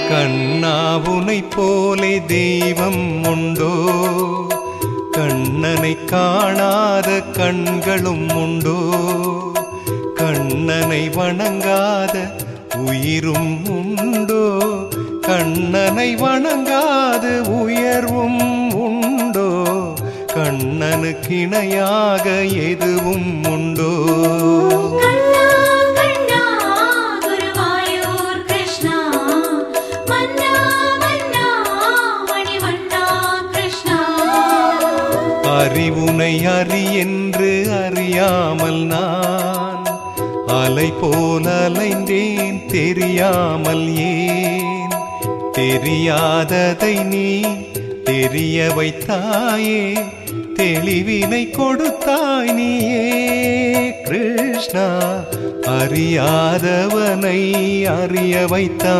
கண்ணா உனைப் போலே தெய்வம் உண்டோ? கண்ணனை காணாத கண்களும் உண்டோ? கண்ணனை வணங்காத உயிரும் உண்டோ? கண்ணனை வணங்காத உயர்வும் உண்டோ? கண்ணனுக்கு இணையாக எதுவும் உண்டோ? அறிவுனை அறி என்று அறியாமல் நான் அலை போல் அலைந்தேன் தெரியாமல். ஏன் தெரியாததை நீ தெரிய வைத்தாயே, தெளிவினை கொடுத்தாய் நீயே கிருஷ்ணா. அறியாதவனை அறிய வைத்தாய்.